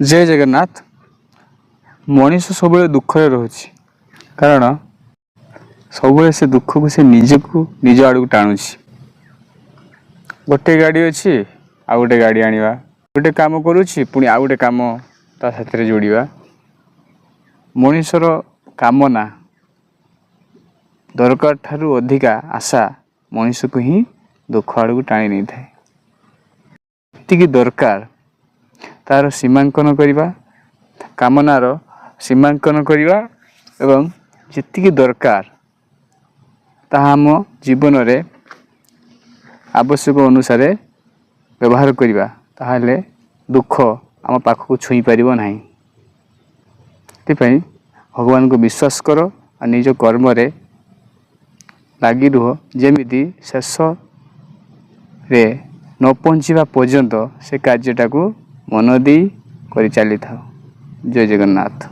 जय जगन्नाथ। मनीष सब दुख रोचे कारण सब से दुख को से निज आड़ को टाणुची। गोटे गाड़ी अच्छी आ गोटे गाड़ी आनिबा, गोटे काम करुच्ची पुणी आ गोटे काम ता साथे जोड़िबा। मनीषर कामना दरकार ठारू अधिका आशा मनीष को ही दुख आड़ को टाणी नहीं थाए। जी दरकार तार सीमांकन करवा, कामनार सीमांकन करवा एवं जी दरकार ताहा आम जीवन रे आवश्यक अनुसार व्यवहार करवा, ताहले दुख आम पाखक छुई पारिबो नाही। भगवान को विश्वास कर और निज कर्म रे लगी रुह, जेमिति शेष रे न पहुँचवा पर्यंत से कार्यटा को मन दी कर चली था। जय जगन्नाथ।